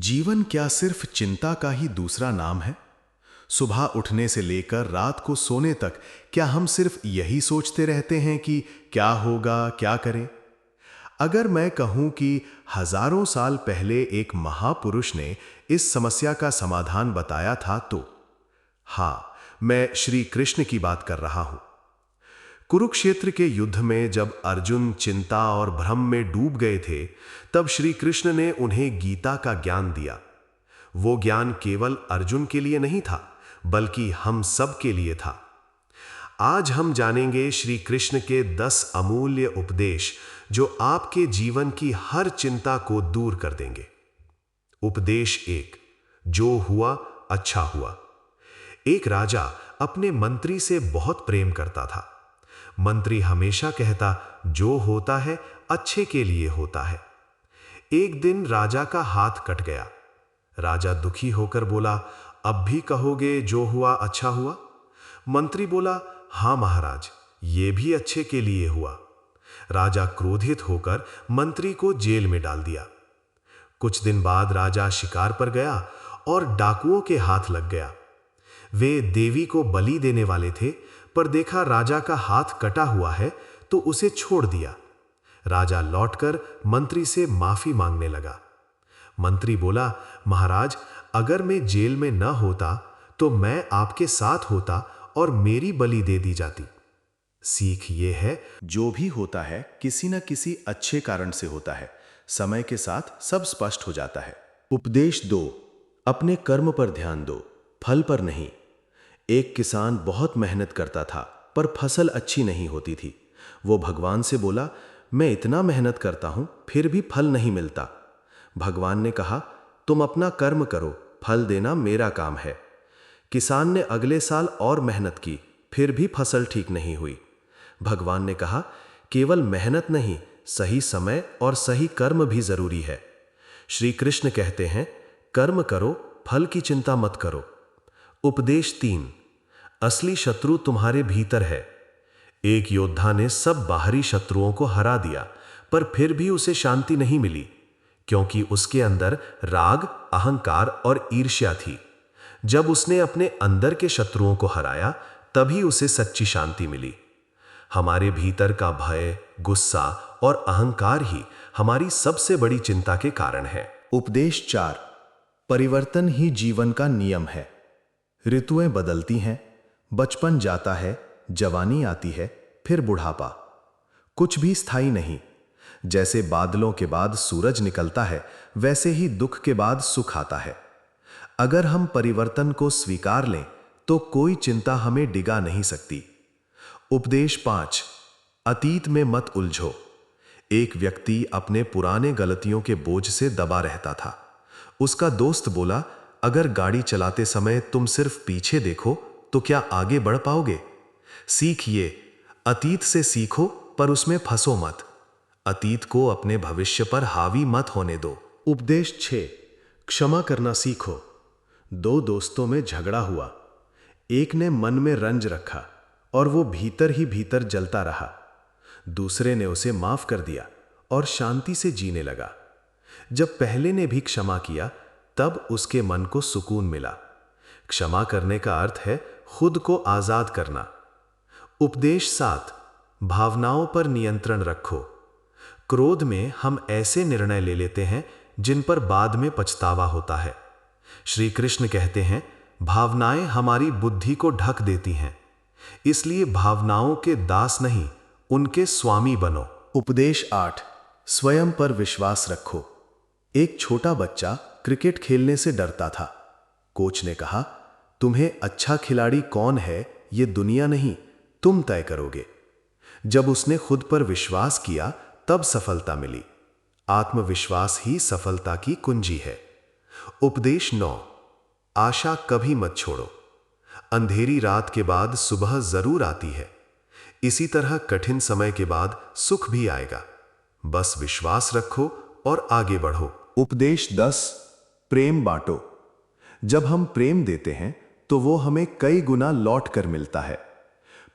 जीवन क्या सिर्फ चिंता का ही दूसरा नाम है? सुबह उठने से लेकर रात को सोने तक क्या हम सिर्फ यही सोचते रहते हैं कि क्या होगा, क्या करें? अगर मैं कहूं कि हजारों साल पहले एक महापुरुष ने इस समस्या का समाधान बताया था तो हां, मैं श्री कृष्ण की बात कर रहा हूं। कुरुक्षेत्र के युद्ध में जब अर्जुन चिंता और भ्रम में डूब गए थे, तब श्री कृष्ण ने उन्हें गीता का ज्ञान दिया। वो ज्ञान केवल अर्जुन के लिए नहीं था, बल्कि हम सब के लिए था। आज हम जानेंगे श्री कृष्ण के 10 अमूल्य उपदेश जो आपके जीवन की हर चिंता को दूर कर देंगे। उपदेश 1, जो हुआ अच्छा हुआ। एक राजा अपने मंत्री से बहुत प्रेम करता था। मंत्री हमेशा कहता, जो होता है अच्छे के लिए होता है। एक दिन राजा का हाथ कट गया। राजा दुखी होकर बोला, अब भी कहोगे जो हुआ अच्छा हुआ? मंत्री बोला, हां महाराज, ये भी अच्छे के लिए हुआ। राजा क्रोधित होकर मंत्री को जेल में डाल दिया। कुछ दिन बाद राजा शिकार पर गया और डाकुओं के हाथ लग गया। वे देवी को बलि देने वाले थे, पर देखा राजा का हाथ कटा हुआ है तो उसे छोड़ दिया। राजा लौटकर मंत्री से माफी मांगने लगा। मंत्री बोला, महाराज, अगर मैं जेल में न होता तो मैं आपके साथ होता और मेरी बलि दे दी जाती। सीख ये है, जो भी होता है किसी न किसी अच्छे कारण से होता है। समय के साथ सब स्पष्ट हो जाता है। उपदेश 2, अपने कर्म पर ध्यान दो, फल पर नहीं। एक किसान बहुत मेहनत करता था, पर फसल अच्छी नहीं होती थी। वो भगवान से बोला, मैं इतना मेहनत करता हूं, फिर भी फल नहीं मिलता। भगवान ने कहा, तुम अपना कर्म करो, फल देना मेरा काम है। किसान ने अगले साल और मेहनत की, फिर भी फसल ठीक नहीं हुई। भगवान ने कहा, केवल मेहनत नहीं, सही समय और सही कर्म भी जरूरी है। श्री कृष्ण कहते हैं, कर्म करो, फल की चिंता मत करो। उपदेश 3, असली शत्रु तुम्हारे भीतर है। एक योद्धा ने सब बाहरी शत्रुओं को हरा दिया, पर फिर भी उसे शांति नहीं मिली, क्योंकि उसके अंदर राग, अहंकार और ईर्ष्या थी। जब उसने अपने अंदर के शत्रुओं को हराया, तभी उसे सच्ची शांति मिली। हमारे भीतर का भय, गुस्सा और अहंकार ही हमारी सबसे बड़ी चिंता के कारण है। उपदेश 4, परिवर्तन ही जीवन का नियम है। ऋतुएं बदलती हैं, बचपन जाता है, जवानी आती है, फिर बुढ़ापा। कुछ भी स्थायी नहीं। जैसे बादलों के बाद सूरज निकलता है, वैसे ही दुख के बाद सुख आता है। अगर हम परिवर्तन को स्वीकार लें तो कोई चिंता हमें डिगा नहीं सकती। उपदेश 5, अतीत में मत उलझो। एक व्यक्ति अपने पुराने गलतियों के बोझ से दबा रहता था। उसका दोस्त बोला, अगर गाड़ी चलाते समय तुम सिर्फ पीछे देखो तो क्या आगे बढ़ पाओगे? सीख ये, अतीत से सीखो पर उसमें फंसो मत। अतीत को अपने भविष्य पर हावी मत होने दो। उपदेश 6, क्षमा करना सीखो। 2 दोस्तों में झगड़ा हुआ। एक ने मन में रंज रखा और वो भीतर ही भीतर जलता रहा। दूसरे ने उसे माफ कर दिया और शांति से जीने लगा। जब पहले ने भी क्षमा किया, तब उसके मन को सुकून मिला। क्षमा करने का अर्थ है खुद को आजाद करना। उपदेश 7, भावनाओं पर नियंत्रण रखो। क्रोध में हम ऐसे निर्णय ले लेते हैं जिन पर बाद में पछतावा होता है। श्री कृष्ण कहते हैं, भावनाएं हमारी बुद्धि को ढक देती हैं, इसलिए भावनाओं के दास नहीं, उनके स्वामी बनो। उपदेश 8, स्वयं पर विश्वास रखो। एक छोटा बच्चा क्रिकेट खेलने से डरता था। कोच ने कहा, तुम्हें अच्छा खिलाड़ी कौन है ये दुनिया नहीं, तुम तय करोगे। जब उसने खुद पर विश्वास किया, तब सफलता मिली। आत्मविश्वास ही सफलता की कुंजी है। उपदेश 9, आशा कभी मत छोड़ो। अंधेरी रात के बाद सुबह जरूर आती है। इसी तरह कठिन समय के बाद सुख भी आएगा। बस विश्वास रखो और आगे बढ़ो। उपदेश 10, प्रेम बांटो। जब हम प्रेम देते हैं तो वो हमें कई गुना लौट कर मिलता है।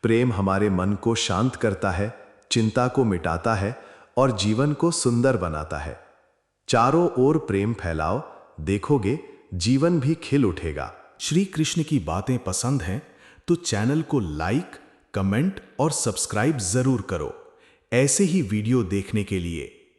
प्रेम हमारे मन को शांत करता है, चिंता को मिटाता है और जीवन को सुंदर बनाता है। चारों ओर प्रेम फैलाओ, देखोगे जीवन भी खिल उठेगा। श्री कृष्ण की बातें पसंद हैं तो चैनल को लाइक, कमेंट और सब्सक्राइब जरूर करो। ऐसे ही वीडियो देखने के लिए